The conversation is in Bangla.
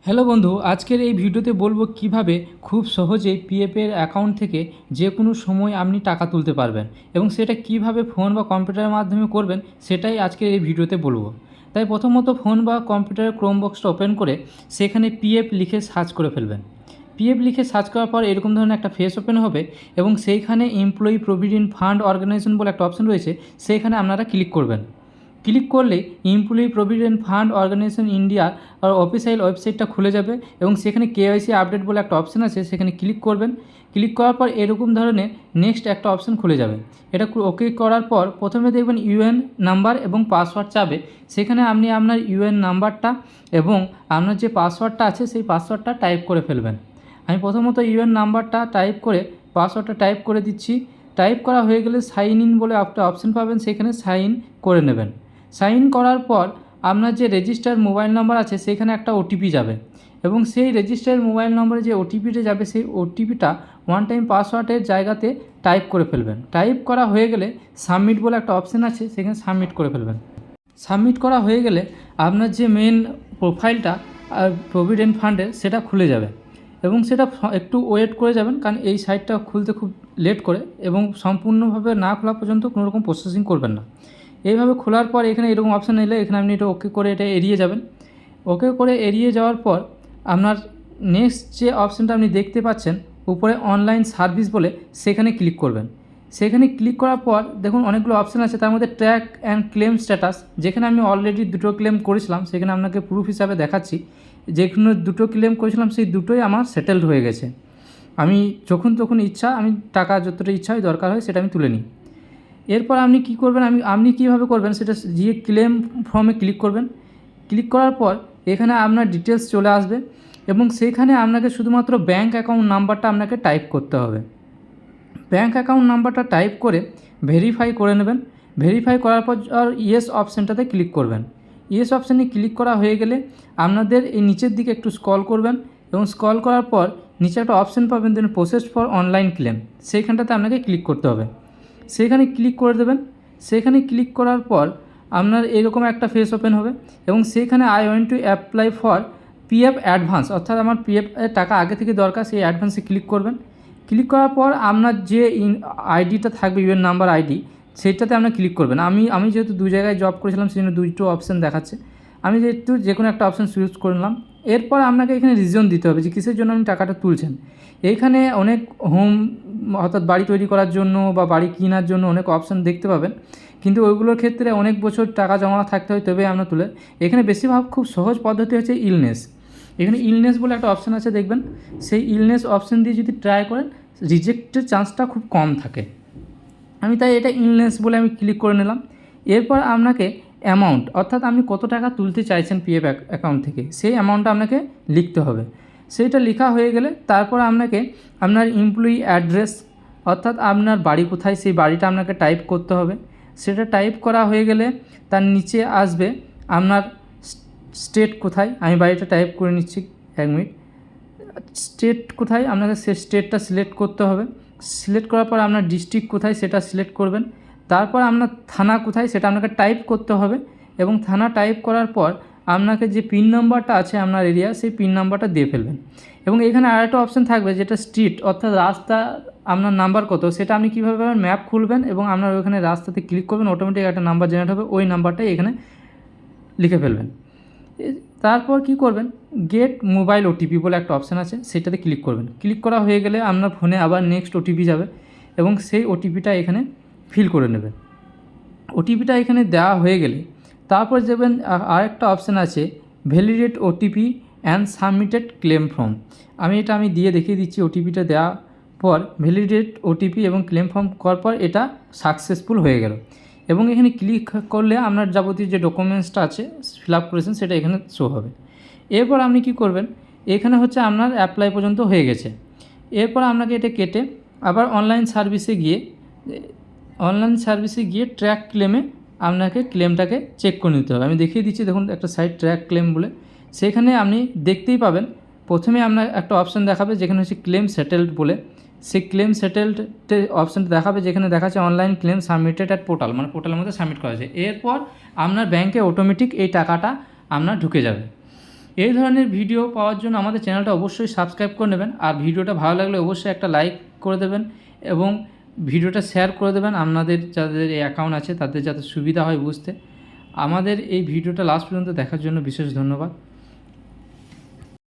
হ্যালো বন্ধু, আজকের এই ভিডিওতে বলবো কিভাবে খুব সহজে পিএফের অ্যাকাউন্ট থেকে যে কোনো সময় আপনি টাকা তুলতে পারবেন এবং সেটা কিভাবে ফোন বা কম্পিউটারের মাধ্যমে করবেন সেটাই আজকের এই ভিডিওতে বলবো। তাই প্রথমত ফোন বা কম্পিউটারের ক্রোম বক্সটা ওপেন করে সেখানে পিএফ লিখে সার্চ করে ফেলবেন। পিএফ লিখে সার্চ করার পর এরকম ধরনের একটা ফেস ওপেন হবে এবং সেইখানে এমপ্লয়ি প্রভিডেন্ট ফান্ড অর্গানাইজেশন বলে একটা অপশন রয়েছে, সেইখানে আপনারা ক্লিক করবেন। ক্লিক করলে employee provident fund organisation India আর অফিসিয়াল ওয়েবসাইটটা খুলে যাবে এবং সেখানে কেওয়াইসি আপডেট বলে একটা অপশান আছে, সেখানে ক্লিক করবেন। ক্লিক করার পর এরকম ধরনের নেক্সট একটা অপশান খুলে যাবে। এটা ওকে করার পর প্রথমে দেখবেন ইউএন নাম্বার এবং পাসওয়ার্ড চাবে। সেখানে আপনি আপনার ইউএন নাম্বারটা এবং আপনার যে পাসওয়ার্ডটা আছে সেই পাসওয়ার্ডটা টাইপ করে ফেলবেন। আমি প্রথমত ইউএন নাম্বারটা টাইপ করে পাসওয়ার্ডটা টাইপ করে দিচ্ছি। টাইপ করা হয়ে গেলে সাইন ইন বলে একটা অপশান পাবেন, সেখানে সাইন করে নেবেন। সাইন করার পর আপনার যে রেজিস্টার মোবাইল নাম্বার আছে সেখানে একটা ওটিপি যাবে এবং সেই রেজিস্টার মোবাইল নম্বরে যে ওটিপিটা যাবে সেই ওটিপিটা ওয়ান টাইম পাসওয়ার্ডের জায়গাতে টাইপ করে ফেলবেন। টাইপ করা হয়ে গেলে সাবমিট বলে একটা অপশান আছে, সেখানে সাবমিট করে ফেলবেন। সাবমিট করা হয়ে গেলে আপনার যে মেন প্রোফাইলটা প্রভিডেন্ট ফান্ডের সেটা খুলে যাবে এবং সেটা একটু ওয়েট করে যাবেন, কারণ এই সাইটটা খুলতে খুব লেট করে এবং সম্পূর্ণভাবে না খোলা পর্যন্ত কোনো রকম প্রসেসিং করবেন না। এইভাবে খোলার পর এখানে এরকম অপশান এলে এখানে আপনি এটা ওকে করে এটা এড়িয়ে যাবেন। ওকে করে এড়িয়ে যাওয়ার পর আপনার নেক্সট যে অপশানটা আপনি দেখতে পাচ্ছেন উপরে অনলাইন সার্ভিস বলে, সেখানে ক্লিক করবেন। সেখানে ক্লিক করার পর দেখুন অনেকগুলো অপশান আছে, তার মধ্যে ট্র্যাক অ্যান্ড ক্লেম স্ট্যাটাস, যেখানে আমি অলরেডি দুটো ক্লেম করেছিলাম সেখানে আপনাকে প্রুফ হিসাবে দেখাচ্ছি। যেখানে দুটো ক্লেম করেছিলাম সেই দুটোই আমার সেটেলড হয়ে গেছে। আমি যখন তখন ইচ্ছা আমি টাকা যতটা ইচ্ছা হয় দরকার হয় সেটা আমি তুলে নিই। এরপর আপনি কী করবেন, আপনি কীভাবে করবেন সেটা গিয়ে ক্লেম ফর্মে ক্লিক করবেন। ক্লিক করার পর এখানে আপনার ডিটেলস চলে আসবে এবং সেখানে আপনাকে শুধুমাত্র ব্যাঙ্ক অ্যাকাউন্ট নাম্বারটা আপনাকে টাইপ করতে হবে। ব্যাঙ্ক অ্যাকাউন্ট নাম্বারটা টাইপ করে ভেরিফাই করে নেবেন। ভেরিফাই করার পর ইয়েস অপশানটাতে ক্লিক করবেন। ইয়েস অপশানে ক্লিক করা হয়ে গেলে আপনাদের এই নিচের দিকে একটু স্ক্রল করবেন এবং স্ক্রল করার পর নিচে একটা অপশান পাবেন দেন প্রসেস ফর অনলাইন ক্লেম, সেইখানটাতে আপনাকে ক্লিক করতে হবে। সেখানে ক্লিক করে দেবেন। সেখানে ক্লিক করার পর আপনার এরকম একটা ফেস ওপেন হবে এবং সেখানে I want to apply for PF advance, অর্থাৎ আমার পিএফ টাকা আগে থেকে দরকার, সেই অ্যাডভান্সে ক্লিক করবেন। ক্লিক করার পর আপনার যে আইডিটা থাকবে ইউএন নাম্বার আইডি, সেটাতে আপনার ক্লিক করবেন। আমি যেহেতু দু জায়গায় জব করেছিলাম সেই জন্য দুটো অপশান দেখাচ্ছে, আমি যেহেতু যে কোনো একটা অপশান চুজ করলাম। এরপর আপনাকে এখানে রিজন দিতে হবে যে কিসের জন্য আপনি টাকাটা তুলছেন। এইখানে অনেক হোম অর্থাৎ বাড়ি তৈরি করার জন্য বা বাড়ি কেনার জন্য অনেক অপশান দেখতে পাবেন, কিন্তু ওইগুলোর ক্ষেত্রে অনেক বছর টাকা জমা থাকতে হয় তবে আমরা তুলে। এখানে বেশিরভাগ খুব সহজ পদ্ধতি হচ্ছে ইলনেস। এখানে ইলনেস বলে একটা অপশান আছে দেখবেন, সেই ইলনেস অপশান দিয়ে যদি ট্রাই করেন রিজেক্টের চান্সটা খুব কম থাকে। আমি তাই এটা ইলনেস বলে আমি ক্লিক করে নিলাম। এরপর আপনাকে অ্যামাউন্ট, অর্থাৎ আপনি কত টাকা তুলতে চাইছেন পিএফ অ্যাকাউন্ট থেকে সেই অ্যামাউন্টটা আপনাকে লিখতে হবে। সেইটা লেখা হয়ে গেলে তারপর আপনাকে আপনার এমপ্লয়ি অ্যাড্রেস, অর্থাৎ আপনার বাড়ি কোথায় সেই বাড়িটা আপনাকে টাইপ করতে হবে। সেটা টাইপ করা হয়ে গেলে তার নিচে আসবে আপনার স্টেট কোথায়, আমি বাড়িটা টাইপ করে নিচ্ছি 1 মিনিট। স্টেট কোথায় আপনাকে সে স্টেটটা সিলেক্ট করতে হবে। সিলেক্ট করার পর আপনার ডিস্ট্রিক্ট কোথায় সেটা সিলেক্ট করবেন। তারপর আপনার থানা কোথায় সেটা আপনাকে টাইপ করতে হবে এবং থানা টাইপ করার পর আপনাকে যে পিন নাম্বারটা আছে আপনার এরিয়া সেই পিন নাম্বারটা দিয়ে ফেলবেন। এবং এখানে আরেকটা অপশান থাকবে যেটা স্ট্রিট, অর্থাৎ রাস্তা আপনার নাম্বার কত সেটা আপনি কীভাবে পাবেন, ম্যাপ খুলবেন এবং আপনার ওখানে রাস্তাতে ক্লিক করবেন, অটোমেটিক একটা নাম্বার জেনারেট হবে, ওই নাম্বারটাই এখানে লিখে ফেলবেন। তারপর কি করবেন, গেট মোবাইল ওটিপি বলে একটা অপশান আছে সেটাতে ক্লিক করবেন। ক্লিক করা হয়ে গেলে আপনার ফোনে আবার নেক্সট ওটিপি যাবে এবং সেই ওটিপিটা এখানে ফিল করে নেবেন। ওটিপিটা এখানে দেওয়া হয়ে গেলে তারপর যাবেন আরেকটা অপশান আছে validate OTP and submitted claim form. আমি দিয়ে দেখিয়ে দিচ্ছি। ওটিপিটা দেওয়ার পর ভ্যালিডেট ওটিপি এবং ক্লেম ফর্ম করার পর এটা সাকসেসফুল হয়ে গেল এবং এখানে ক্লিক করলে আপনার যাবতীয় যে ডকুমেন্টসটা আছে ফিল আপ করেছেন সেটা এখানে শো হবে। এরপর আপনি কি করবেন, এখানে হচ্ছে আপনার অ্যাপ্লাই পর্যন্ত হয়ে গেছে। এরপর আপনাকে এটা কেটে আবার অনলাইন সার্ভিসে গিয়ে ট্র্যাক ক্লেমে আপনাকে ক্লেমটাকে চেক করে নিতে হবে। আমি দেখিয়ে দিচ্ছি, দেখুন একটা সাইট ট্র্যাক ক্লেম বলে, সেখানে আপনি দেখতেই পাবেন প্রথমে আপনার একটা অপশান দেখাবে যেখানে হচ্ছে ক্লেম সেটেলড বলে, সেই ক্লেম সেটেলড অপশানটা দেখাবে যেখানে দেখাচ্ছে online claim submitted at portal, মানে পোর্টালের মধ্যে সাবমিট করা হয়েছে। এরপর আপনার ব্যাংকে অটোমেটিক এই টাকাটা আপনার ঢুকে যাবে। এই ধরনের ভিডিও পাওয়ার জন্য আমাদের চ্যানেলটা অবশ্যই সাবস্ক্রাইব করে নেবেন, আর ভিডিওটা ভালো লাগলে অবশ্যই একটা লাইক করে দেবেন এবং ভিডিওটা শেয়ার করে দেবেন আপনাদের যাদের এই অ্যাকাউন্ট আছে তাদের যাতে সুবিধা হয় বুঝতে। আমাদের এই ভিডিওটা লাস্ট পর্যন্ত দেখার জন্য বিশেষ ধন্যবাদ।